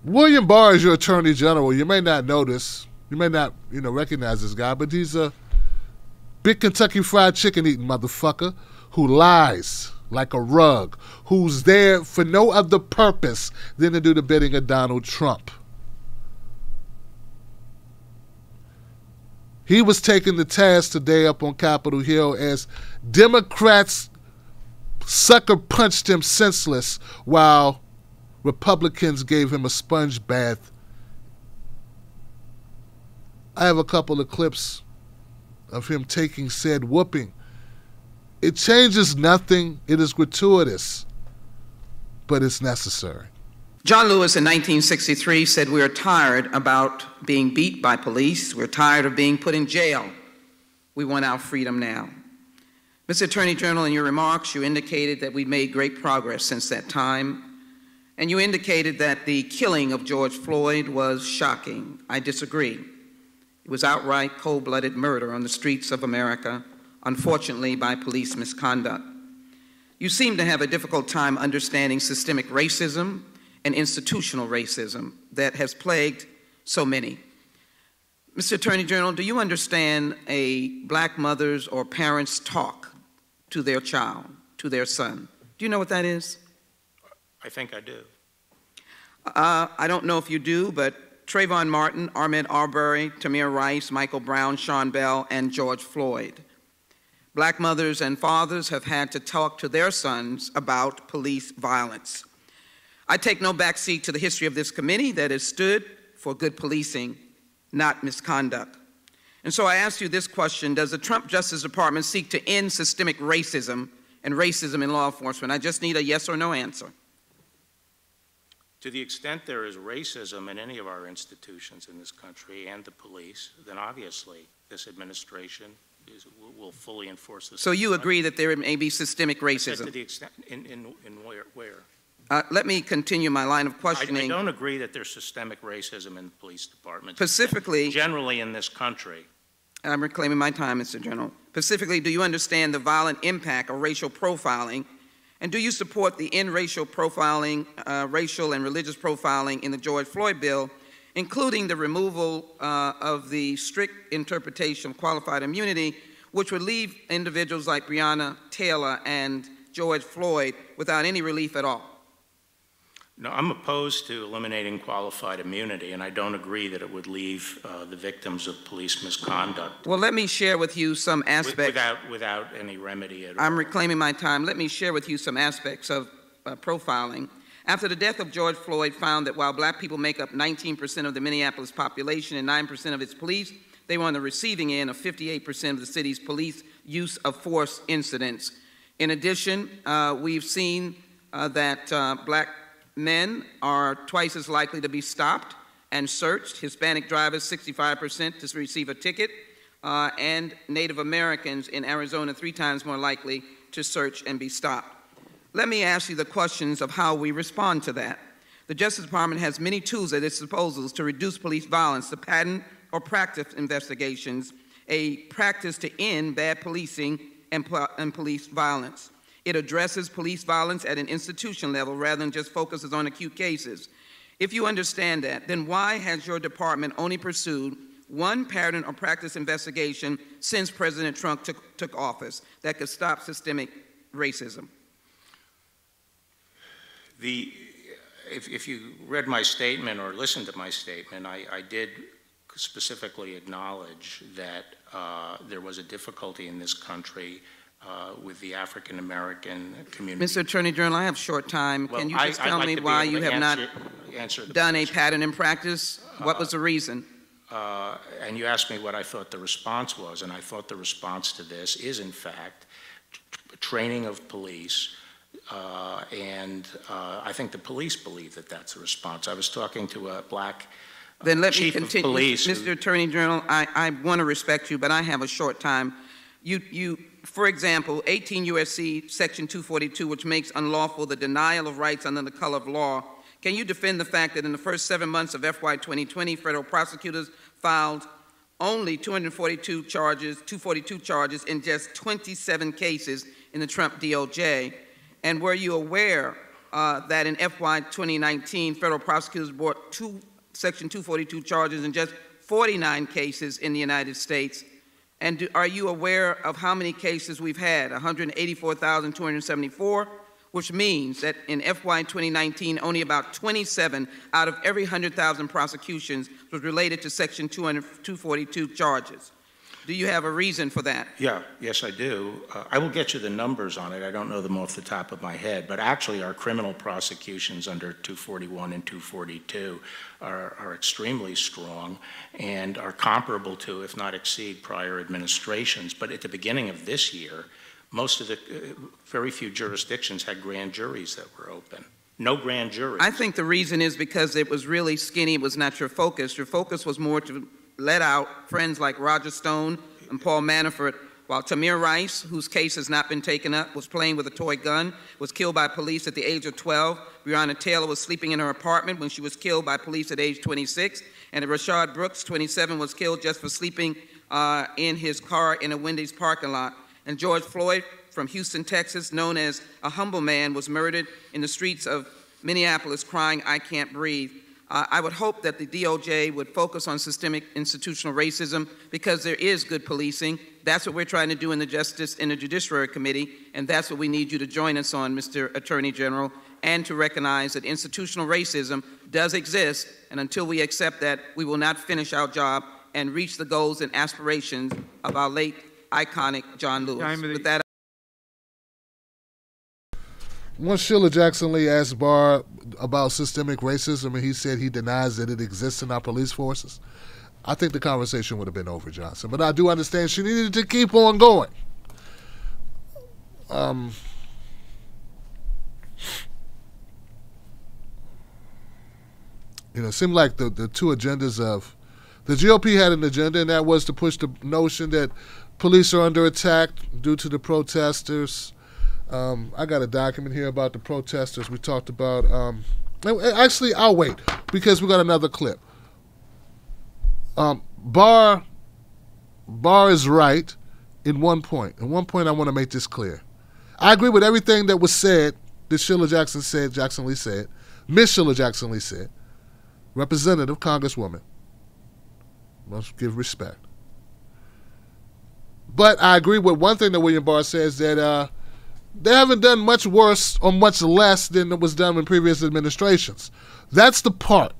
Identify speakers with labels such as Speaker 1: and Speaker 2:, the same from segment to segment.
Speaker 1: William Barr is your Attorney General. You may not know this. You may not, recognize this guy, but he's a big Kentucky Fried Chicken eating motherfucker who lies like a rug, who's there for no other purpose than to do the bidding of Donald Trump. He was taken to task today up on Capitol Hill as Democrats sucker punched him senseless while Republicans gave him a sponge bath. I have a couple of clips of him taking said whooping. It changes nothing. It is gratuitous, but it's necessary.
Speaker 2: John Lewis in 1963 said, "We are tired about being beat by police. We're tired of being put in jail. We want our freedom now." Mr. Attorney General, in your remarks, you indicated that we made great progress since that time, and you indicated that the killing of George Floyd was shocking. I disagree. It was outright cold-blooded murder on the streets of America, unfortunately by police misconduct. You seem to have a difficult time understanding systemic racism and institutional racism that has plagued so many. Mr. Attorney General, do you understand a black mother's or parent's talk to their child, to their son? Do you know what that is?
Speaker 3: I think I do.
Speaker 2: I don't know if you do, but Trayvon Martin, Ahmaud Arbery, Tamir Rice, Michael Brown, Sean Bell, and George Floyd. Black mothers and fathers have had to talk to their sons about police violence. I take no backseat to the history of this committee that has stood for good policing, not misconduct. And so I ask you this question: does the Trump Justice Department seek to end systemic racism and racism in law enforcement? I just need a yes or no answer.
Speaker 3: To the extent there is racism in any of our institutions in this country and the police, then obviously this administration will fully enforce this.
Speaker 2: So you agree that there may be systemic racism?
Speaker 3: To the extent, in where?
Speaker 2: Let me continue my line of questioning.
Speaker 3: I don't agree that there's systemic racism in the police department.
Speaker 2: Specifically,
Speaker 3: generally in this country.
Speaker 2: I'm reclaiming my time, Mr. General. Specifically, do you understand the violent impact of racial profiling, and do you support the end racial profiling, racial and religious profiling in the George Floyd bill, including the removal of the strict interpretation of qualified immunity, which would leave individuals like Breonna Taylor and George Floyd without any relief at all?
Speaker 3: No, I'm opposed to eliminating qualified immunity, and I don't agree that it would leave the victims of police misconduct.
Speaker 2: Well, let me share with you some aspects.
Speaker 3: Without any remedy at all.
Speaker 2: I'm reclaiming my time. Let me share with you some aspects of profiling. After the death of George Floyd found that while black people make up 19% of the Minneapolis population and 9% of its police, they were on the receiving end of 58% of the city's police use of force incidents. In addition, we've seen that black men are twice as likely to be stopped and searched, Hispanic drivers 65% to receive a ticket, and Native Americans in Arizona 3 times more likely to search and be stopped. Let me ask you the questions of how we respond to that. The Justice Department has many tools at its disposal to reduce police violence, to pattern or practice investigations, a practice to end bad policing and police violence. It addresses police violence at an institution level rather than just focuses on acute cases. If you understand that, then why has your department only pursued one pattern or practice investigation since President Trump took office that could stop systemic racism?
Speaker 3: If you read my statement or listened to my statement, I did specifically acknowledge that there was a difficulty in this country with the African American community.
Speaker 2: Mr. Attorney General, I have short time. Can you just tell me why you have not done a pattern in practice? What was the reason?
Speaker 3: And you asked me what I thought the response was, and I thought the response to this is, in fact, training of police, and I think the police believe that that's a response. I was talking to a black
Speaker 2: then let
Speaker 3: chief
Speaker 2: me continue.
Speaker 3: of police.
Speaker 2: Mr. Attorney General, I want to respect you, but I have a short time. For example, 18 U.S.C. Section 242, which makes unlawful the denial of rights under the color of law. Can you defend the fact that in the first 7 months of FY 2020, federal prosecutors filed only 242 charges in just 27 cases in the Trump DOJ? And were you aware that in FY 2019, federal prosecutors brought Section 242 charges in just 49 cases in the United States. And are you aware of how many cases we've had? 184,274, which means that in FY 2019, only about 27 out of every 100,000 prosecutions was related to Section 242 charges. Do you have a reason for that?
Speaker 3: Yes, I do. I will get you the numbers on it. I don't know them off the top of my head, but actually our criminal prosecutions under 241 and 242 are extremely strong and are comparable to, if not exceed, prior administrations. But at the beginning of this year, most of the, very few jurisdictions had grand juries that were open. No grand juries.
Speaker 2: I think the reason is because it was really skinny. It was not your focus. Your focus was more to let out friends like Roger Stone and Paul Manafort, while Tamir Rice, whose case has not been taken up, was playing with a toy gun, was killed by police at the age of 12. Breonna Taylor was sleeping in her apartment when she was killed by police at age 26. And Rashad Brooks, 27, was killed just for sleeping in his car in a Wendy's parking lot. And George Floyd from Houston, Texas, known as a humble man, was murdered in the streets of Minneapolis crying, "I can't breathe." I would hope that the DOJ would focus on systemic institutional racism because there is good policing. That's what we're trying to do in the Judiciary Committee, and that's what we need you to join us on, Mr. Attorney General, and to recognize that institutional racism does exist, and until we accept that, we will not finish our job and reach the goals and aspirations of our late iconic John Lewis. With that,
Speaker 1: once Sheila Jackson Lee asked Barr about systemic racism and he said he denies that it exists in our police forces, I think the conversation would have been over, Johnson. But I do understand she needed to keep on going. It seemed like the two agendas of the GOP had an agenda, and that was to push the notion that police are under attack due to the protesters. I got a document here about the protesters we talked about. Actually, I'll wait because we got another clip. Barr is right in one point. In one point, I want to make this clear. I agree with everything that was said, that Sheila Jackson Lee said, Miss Sheila Jackson Lee said, Representative, Congresswoman. Must give respect. But I agree with one thing that William Barr says, that they haven't done much worse or much less than was done in previous administrations. That's the part.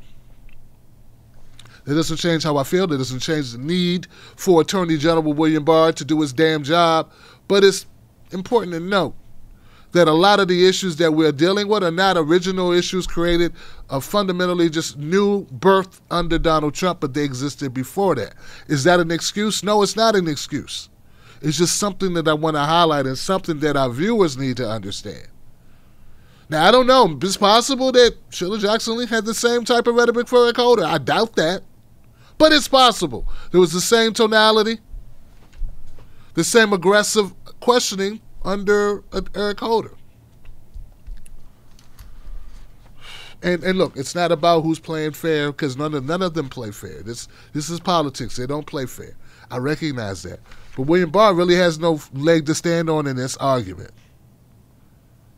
Speaker 1: It doesn't change how I feel. It doesn't change the need for Attorney General William Barr to do his damn job. But it's important to note that a lot of the issues that we're dealing with are not original issues created, fundamentally just new birth under Donald Trump, but they existed before that. Is that an excuse? No, it's not an excuse. It's just something that I want to highlight and something that our viewers need to understand. Now, I don't know. It's possible that Sheila Jackson Lee had the same type of rhetoric for Eric Holder. I doubt that. But it's possible. There was the same tonality, the same aggressive questioning under Eric Holder. And look, it's not about who's playing fair, because none of them play fair. This is politics. They don't play fair. I recognize that. But William Barr really has no leg to stand on in this argument.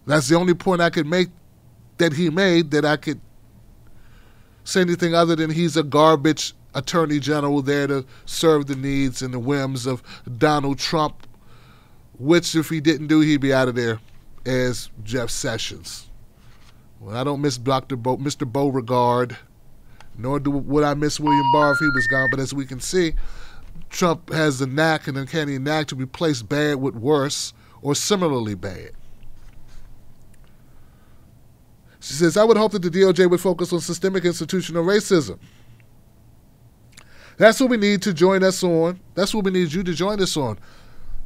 Speaker 1: That's the only point I could make that he made, that I could say anything other than he's a garbage attorney general there to serve the needs and the whims of Donald Trump, which if he didn't do, he'd be out of there as Jeff Sessions. Well, I don't miss Mr. Beauregard, nor would I miss William Barr if he was gone, but as we can see, Trump has the knack, an uncanny knack, to replace bad with worse or similarly bad. She says, I would hope that the DOJ would focus on systemic institutional racism. That's what we need to join us on. That's what we need you to join us on,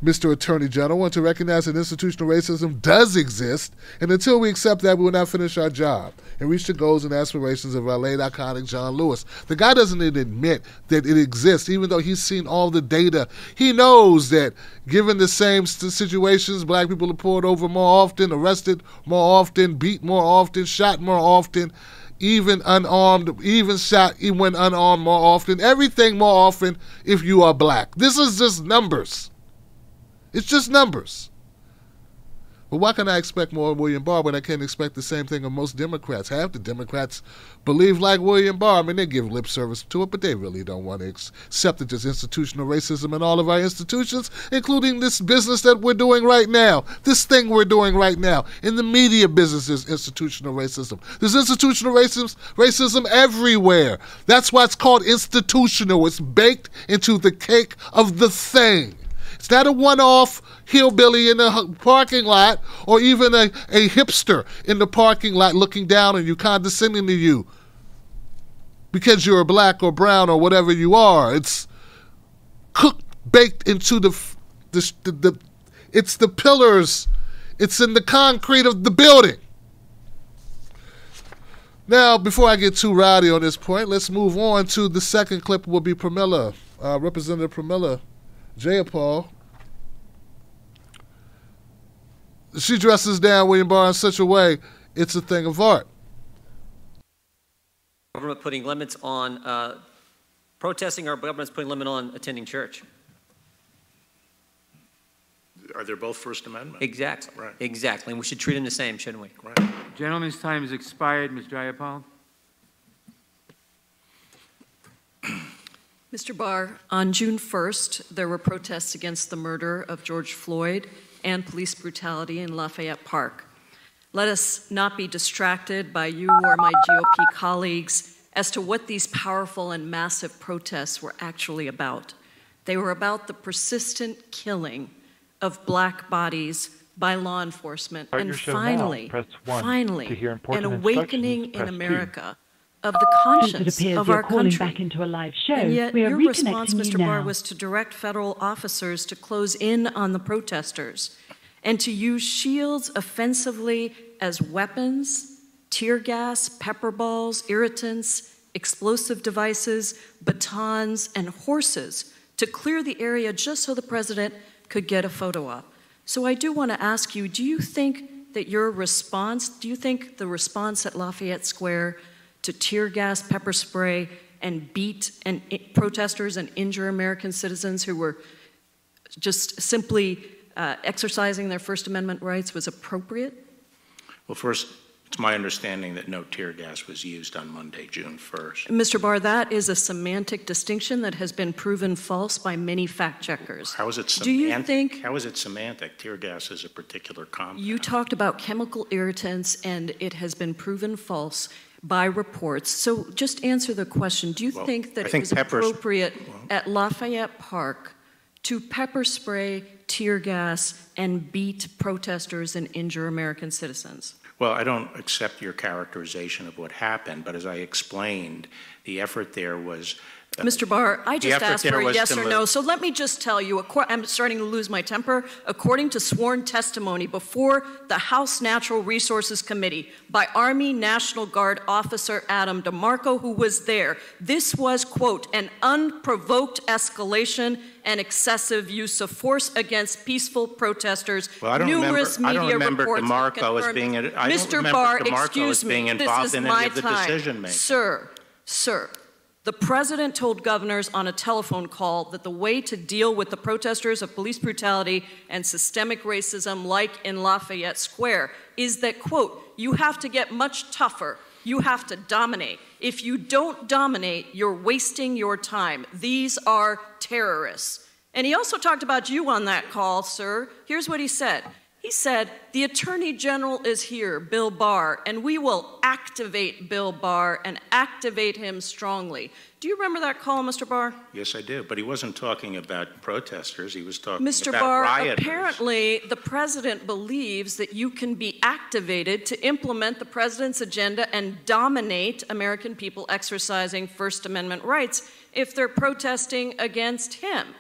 Speaker 1: Mr. Attorney General, and to recognize that institutional racism does exist, and until we accept that, we will not finish our job and reach the goals and aspirations of our late iconic John Lewis. The guy doesn't even admit that it exists, even though he's seen all the data. He knows that given the same situations, black people are pulled over more often, arrested more often, beat more often, shot more often, even unarmed, even shot when unarmed more often, everything more often if you are black. This is just numbers. It's just numbers. But why can I expect more of William Barr when I can't expect the same thing of most Democrats? Half the Democrats believe like William Barr. I mean, they give lip service to it, but they really don't want to accept it as institutional racism in all of our institutions, including this business that we're doing right now. This thing we're doing right now. In the media business is institutional racism. There's institutional racism everywhere. That's why it's called institutional. It's baked into the cake of the thing. It's not a one-off hillbilly in the parking lot or even a hipster in the parking lot looking down on you, condescending to you because you're black or brown or whatever you are. It's cooked, baked into it's the pillars. It's in the concrete of the building. Now, before I get too rowdy on this point, let's move on to the second clip. Will be Pramila, Representative Pramila Jayapal. She dresses down William Barr in such a way, it's a thing of art.
Speaker 4: Government putting limits on protesting, our government's putting a limit on attending church.
Speaker 3: Are they both First Amendment?
Speaker 4: Exactly.
Speaker 3: Right.
Speaker 4: Exactly. And we should treat them the same, shouldn't we?
Speaker 3: Right.
Speaker 5: Gentleman's time has expired. Ms. Jayapal.
Speaker 6: Mr. Barr, on June 1st, there were protests against the murder of George Floyd and police brutality in Lafayette Park. Let us not be distracted by you or my GOP colleagues as to what these powerful and massive protests were actually about. They were about the persistent killing of black bodies by law enforcement, and finally, an awakening in America of the conscience of our country.
Speaker 7: Back into a live show.
Speaker 6: And yet
Speaker 7: we are
Speaker 6: your response, Mr. Barr,
Speaker 7: now.
Speaker 6: was to direct federal officers to close in on the protesters and to use shields offensively as weapons, tear gas, pepper balls, irritants, explosive devices, batons, and horses to clear the area just so the president could get a photo op. So I do want to ask you, do you think that your response, do you think the response at Lafayette Square to tear gas, pepper spray, and beat protesters and injure American citizens who were just simply exercising their First Amendment rights was appropriate?
Speaker 3: Well, first, it's my understanding that no tear gas was used on Monday, June 1st.
Speaker 6: Mr. Barr, that is a semantic distinction that has been proven false by many fact checkers.
Speaker 3: How is it semantic?
Speaker 6: Do you think?
Speaker 3: How is it semantic? Tear gas is a particular compound.
Speaker 6: You talked about chemical irritants, and it has been proven false by reports. So just answer the question. Do you think that it was appropriate at Lafayette Park to pepper spray, tear gas, and beat protesters and injure American citizens?
Speaker 3: Well, I don't accept your characterization of what happened, but as I explained, the effort there was...
Speaker 6: Mr. Barr, I just asked for a yes or no, so let me just tell you, I'm starting to lose my temper. According to sworn testimony before the House Natural Resources Committee by Army National Guard officer Adam DeMarco, who was there, this was, quote, an unprovoked escalation and excessive use of force against peaceful protesters.
Speaker 3: Well, I don't remember DeMarco as being
Speaker 6: Mr. Barr, excuse me,
Speaker 3: involved in any of the decision making.
Speaker 6: Sir, the president told governors on a telephone call that the way to deal with the protesters of police brutality and systemic racism like in Lafayette Square is that, quote, you have to get much tougher. You have to dominate. If you don't dominate, you're wasting your time. These are terrorists. And he also talked about you on that call, sir. Here's what he said. He said, the Attorney General is here, Bill Barr, and we will activate Bill Barr and activate him strongly. Do you remember that call, Mr. Barr?
Speaker 3: Yes, I do, but he wasn't talking about protesters. He was talking
Speaker 6: Mr.
Speaker 3: about
Speaker 6: Barr,
Speaker 3: rioters.
Speaker 6: Apparently the president believes that you can be activated to implement the president's agenda and dominate American people exercising First Amendment rights if they're protesting against him.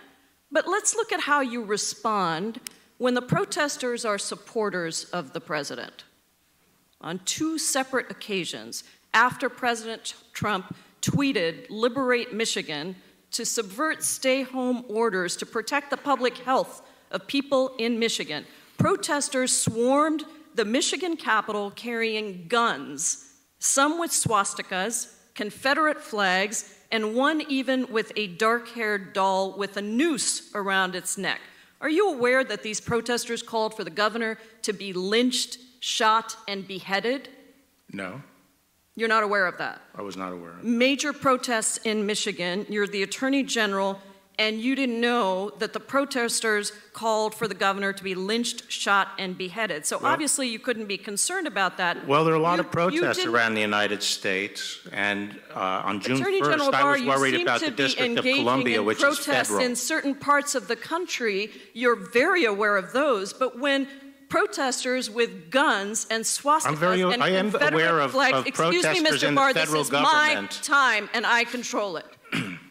Speaker 6: But let's look at how you respond when the protesters are supporters of the president. On two separate occasions, after President Trump tweeted, "Liberate Michigan," to subvert stay-home orders to protect the public health of people in Michigan, protesters swarmed the Michigan Capitol carrying guns, some with swastikas, Confederate flags, and one even with a dark-haired doll with a noose around its neck. Are you aware that these protesters called for the governor to be lynched, shot, and beheaded?
Speaker 3: No,
Speaker 6: You're not aware of that?
Speaker 3: I was not aware of it.
Speaker 6: Major protests in Michigan. You're the Attorney General, and you didn't know that the protesters called for the governor to be lynched, shot, and beheaded. So obviously you couldn't be concerned about that.
Speaker 3: Well, there are a lot of protests around the United States, and on June
Speaker 6: Attorney
Speaker 3: 1st,
Speaker 6: General
Speaker 3: I
Speaker 6: Barr,
Speaker 3: was worried
Speaker 6: you
Speaker 3: about
Speaker 6: seem
Speaker 3: the
Speaker 6: to be
Speaker 3: District of
Speaker 6: engaging
Speaker 3: Columbia,
Speaker 6: in
Speaker 3: which is
Speaker 6: protests
Speaker 3: federal.
Speaker 6: in certain parts of the country. You're very aware of those, but when protesters with guns and swastikas and
Speaker 3: I am
Speaker 6: Confederate
Speaker 3: aware of
Speaker 6: flags, excuse me,
Speaker 3: protesters
Speaker 6: Mr.
Speaker 3: in
Speaker 6: Barr,
Speaker 3: the
Speaker 6: this
Speaker 3: federal
Speaker 6: is
Speaker 3: government.
Speaker 6: my time and I control it.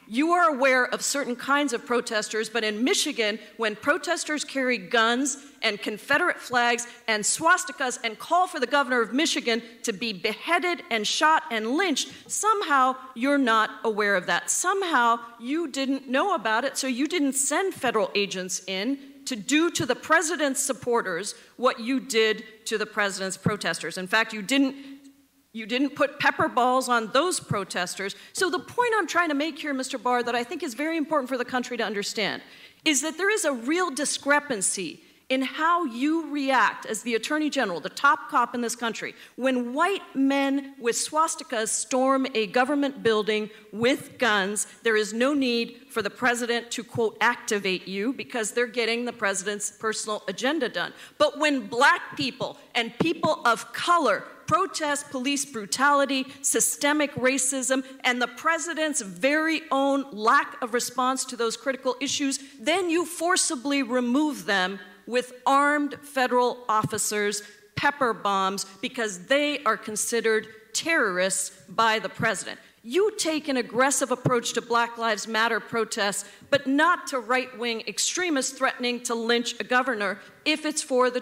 Speaker 6: You are aware of certain kinds of protesters, but in Michigan, when protesters carry guns and Confederate flags and swastikas and call for the governor of Michigan to be beheaded and shot and lynched, somehow you're not aware of that. Somehow you didn't know about it, so you didn't send federal agents in to do to the president's supporters what you did to the president's protesters. In fact, you didn't put pepper balls on those protesters. So the point I'm trying to make here, Mr. Barr, that I think is very important for the country to understand, is that there is a real discrepancy in how you react as the Attorney General, the top cop in this country, when white men with swastikas storm a government building with guns. There is no need for the president to, quote, activate you because they're getting the president's personal agenda done. But when black people and people of color protest police brutality, systemic racism, and the president's very own lack of response to those critical issues, then you forcibly remove them with armed federal officers, pepper bombs, because they are considered terrorists by the president. You take an aggressive approach to Black Lives Matter protests, but not to right-wing extremists threatening to lynch a governor if it's for the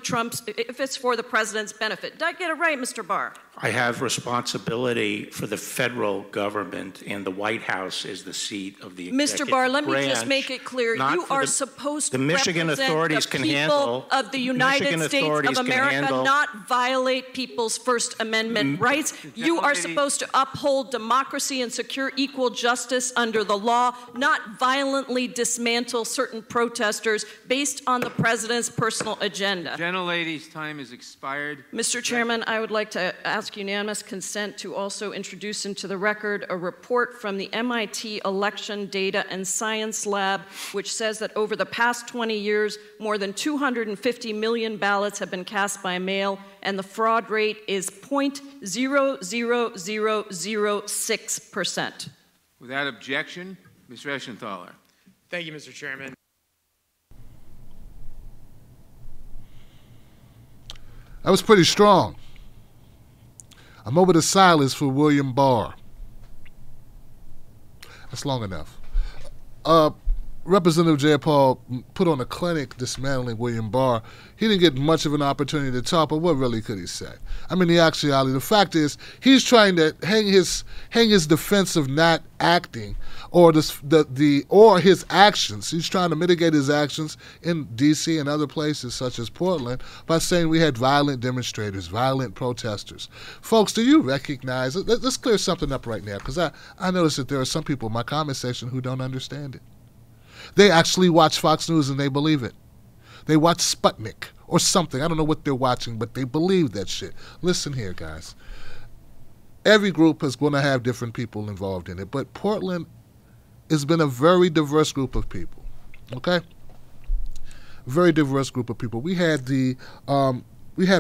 Speaker 6: president's benefit. Did I get it right, Mr. Barr?
Speaker 3: I have responsibility for the federal government, and the White House is the seat of the executive
Speaker 6: Mr. Barr, let me
Speaker 3: branch,
Speaker 6: just make it clear. You are supposed to
Speaker 3: the Michigan
Speaker 6: represent
Speaker 3: authorities
Speaker 6: the
Speaker 3: can
Speaker 6: people
Speaker 3: handle
Speaker 6: of the United States of America, not violate people's First Amendment rights. You are supposed to uphold democracy and secure equal justice under the law, not violently dismantle certain protesters based on the president's personal agenda.
Speaker 5: Gentlelady's time has expired.
Speaker 6: Mr. Chairman, I would like to ask unanimous consent to also introduce into the record a report from the MIT Election Data and Science Lab, which says that over the past 20 years, more than 250 million ballots have been cast by mail, and the fraud rate is 0.00006%.
Speaker 5: Without objection, Ms. Reschenthaler.
Speaker 7: Thank you, Mr. Chairman.
Speaker 1: That was pretty strong. A moment of silence for William Barr. That's long enough. Representative Jayapal put on a clinic dismantling William Barr. He didn't get much of an opportunity to talk, but what really could he say? I mean, the actuality, the fact is, he's trying to hang his defense of not acting or his actions. He's trying to mitigate his actions in D.C. and other places such as Portland by saying we had violent demonstrators, violent protesters. Folks, do you recognize it? Let's clear something up right now, because I notice that there are some people in my comment section who don't understand it. They actually watch Fox News and they believe it. They watch Sputnik or something. I don't know what they're watching, but they believe that shit. Listen here, guys. Every group is going to have different people involved in it, but Portland has been a very diverse group of people, okay? Very diverse group of people. We had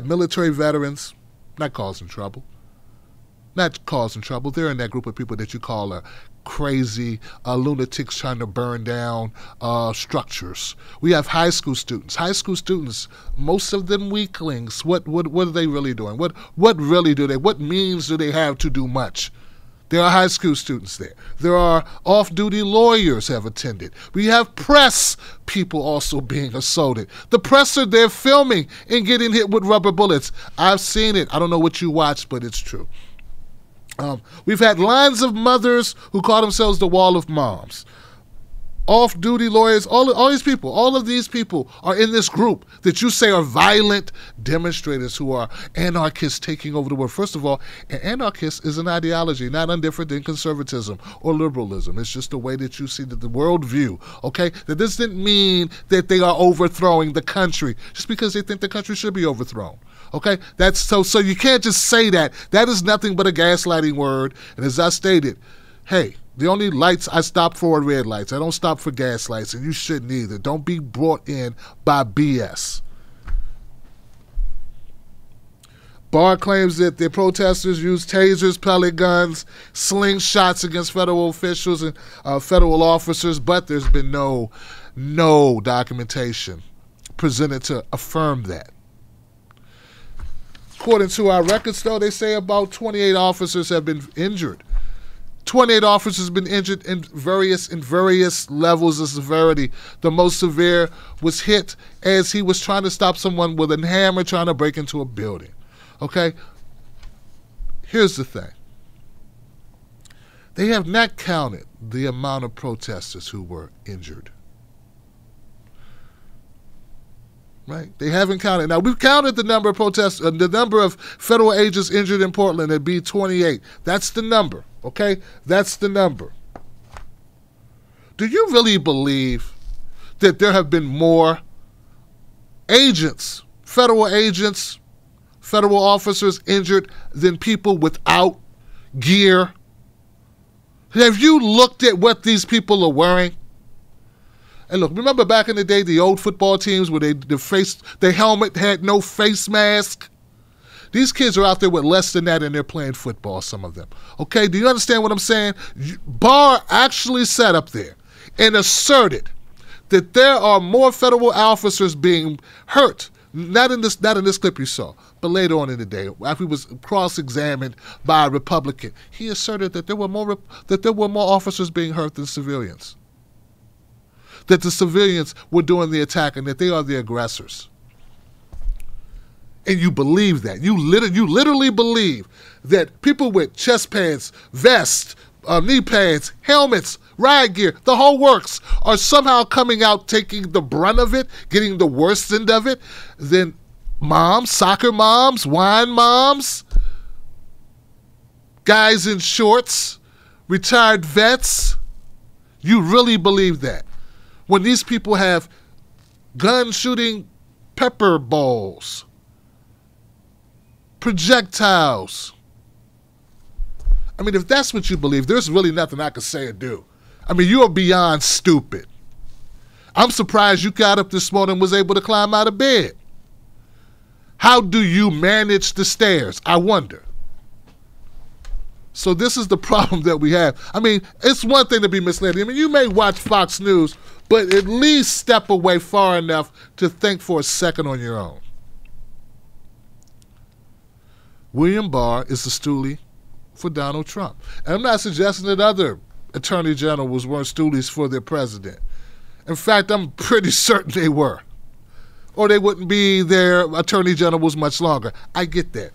Speaker 1: military veterans, not causing trouble. Not causing trouble. They're in that group of people that you call crazy lunatics trying to burn down structures. We have high school students. High school students, most of them weaklings. What are they really doing? What means do they have to do much? There are high school students there. There are off-duty lawyers have attended. We have press people also being assaulted. The press are there filming and getting hit with rubber bullets. I've seen it. I don't know what you watched, but it's true. We've had lines of mothers who call themselves the Wall of Moms. off-duty lawyers, all of these people are in this group that you say are violent demonstrators who are anarchists taking over the world. First of all, an anarchist is an ideology, not undifferent than conservatism or liberalism. It's just the way that you see the world view, okay? That this didn't mean that they are overthrowing the country just because they think the country should be overthrown. Okay, that's so you can't just say that. That is nothing but a gaslighting word. And as I stated, hey, the only lights I stop for are red lights. I don't stop for gas lights, and you shouldn't either. Don't be brought in by BS. Barr claims that the protesters used tasers, pellet guns, slingshots against federal officials and federal officers, but there's been no documentation presented to affirm that. According to our records, though, they say about 28 officers have been injured. 28 officers have been injured in various levels of severity. The most severe was hit as he was trying to stop someone with a hammer trying to break into a building. Okay? Here's the thing. They have not counted the amount of protesters who were injured. Right? They haven't counted. Now, we've counted the number of protests, the number of federal agents injured in Portland. It'd be 28. That's the number, okay? That's the number. Do you really believe that there have been more agents, federal officers injured than people without gear? Have you looked at what these people are wearing? And look, remember back in the day, the old football teams where the helmet had no face mask? These kids are out there with less than that and they're playing football, some of them. Okay, do you understand what I'm saying? Barr actually sat up there and asserted that there are more federal officers being hurt. Not in this clip you saw, but later on in the day, after he was cross-examined by a Republican, he asserted that there were more officers being hurt than civilians. That the civilians were doing the attack and that they are the aggressors. And you believe that. You literally believe that people with chest pads, vests, knee pads, helmets, riot gear, the whole works, are somehow coming out taking the brunt of it, getting the worst end of it, than moms, soccer moms, wine moms, guys in shorts, retired vets. You really believe that? When these people have gun shooting pepper balls, projectiles. I mean, if that's what you believe, there's really nothing I can say or do. I mean, you are beyond stupid. I'm surprised you got up this morning and was able to climb out of bed. How do you manage the stairs? I wonder. So this is the problem that we have. I mean, it's one thing to be misled. I mean, you may watch Fox News, but at least step away far enough to think for a second on your own. William Barr is the stoolie for Donald Trump. And I'm not suggesting that other attorney generals weren't stoolies for their president. In fact, I'm pretty certain they were. Or they wouldn't be their attorney generals much longer. I get that.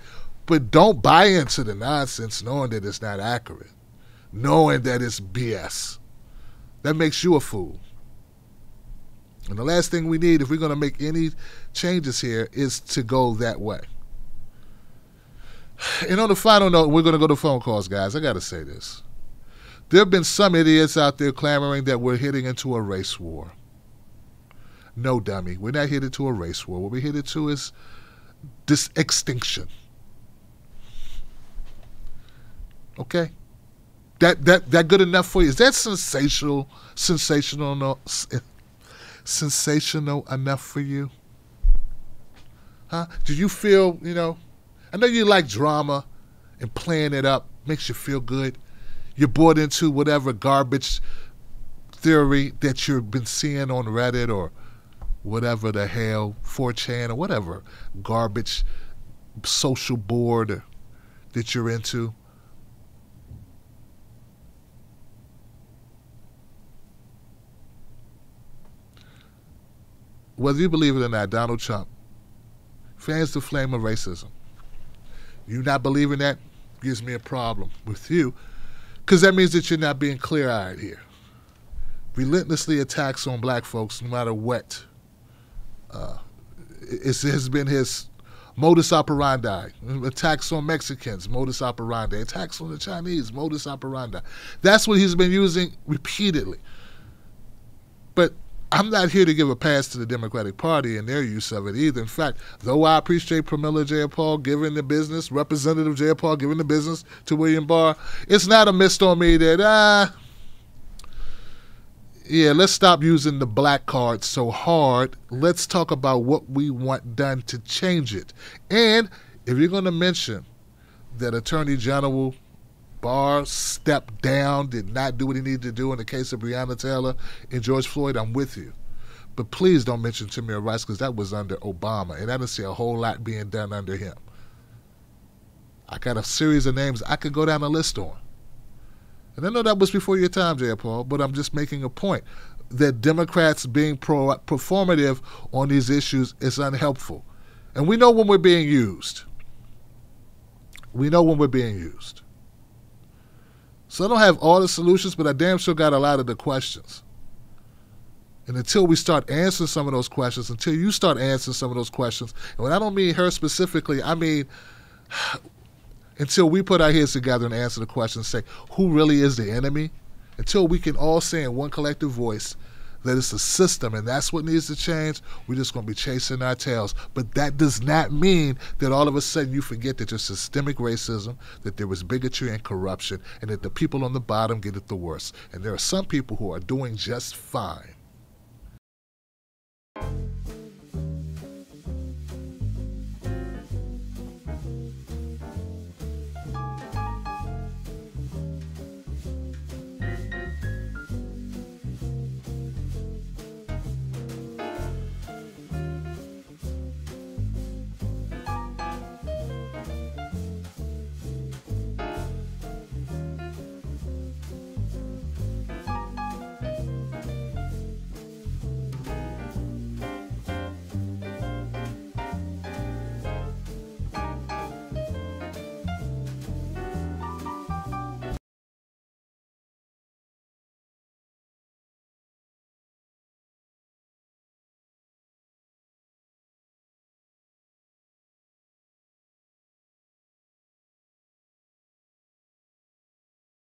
Speaker 1: But don't buy into the nonsense knowing that it's not accurate, knowing that it's BS. That makes you a fool. And the last thing we need, if we're going to make any changes here, is to go that way. And on the final note, we're going to go to phone calls, guys. I got to say this. There have been some idiots out there clamoring that we're heading into a race war. No, dummy. We're not headed to a race war. What we're headed to is this extinction. Okay? That good enough for you? Is that sensational enough for you? Huh? Do you feel, I know you like drama and playing it up, makes you feel good. You're bought into whatever garbage theory that you've been seeing on Reddit or whatever the hell, 4chan or whatever garbage social board that you're into. Whether you believe it or not, Donald Trump fans the flame of racism. You not believing that gives me a problem with you, because that means that you're not being clear-eyed here. relentlessly attacks on black folks no matter what. It has been his modus operandi. Attacks on Mexicans, modus operandi. Attacks on the Chinese, modus operandi. That's what he's been using repeatedly. But I'm not here to give a pass to the Democratic Party and their use of it either. In fact, though I appreciate Pramila Jayapal giving the business, Representative Jayapal giving the business to WIlliam Barr, it's not a mist on me that, let's stop using the black card so hard. Let's talk about what we want done to change it. And if you're going to mention that Attorney General Barr stepped down, did not do what he needed to do in the case of Breonna Taylor and George Floyd, I'm with you. But please don't mention Tamir Rice, because that was under Obama, and I didn't see a whole lot being done under him. I got a series of names I could go down the list on. And I know that was before your time, Jayapal, but I'm just making a point that Democrats being performative on these issues is unhelpful. And we know when we're being used. We know when we're being used. So I don't have all the solutions, but I damn sure got a lot of the questions. And until we start answering some of those questions, until you start answering some of those questions, and when I don't mean her specifically, I mean until we put our heads together and answer the question and say, who really is the enemy? Until we can all say in one collective voice that it's a system and that's what needs to change, we're just going to be chasing our tails. But that does not mean that all of a sudden you forget that there's systemic racism, that there was bigotry and corruption, and that the people on the bottom get it the worst. And there are some people who are doing just fine.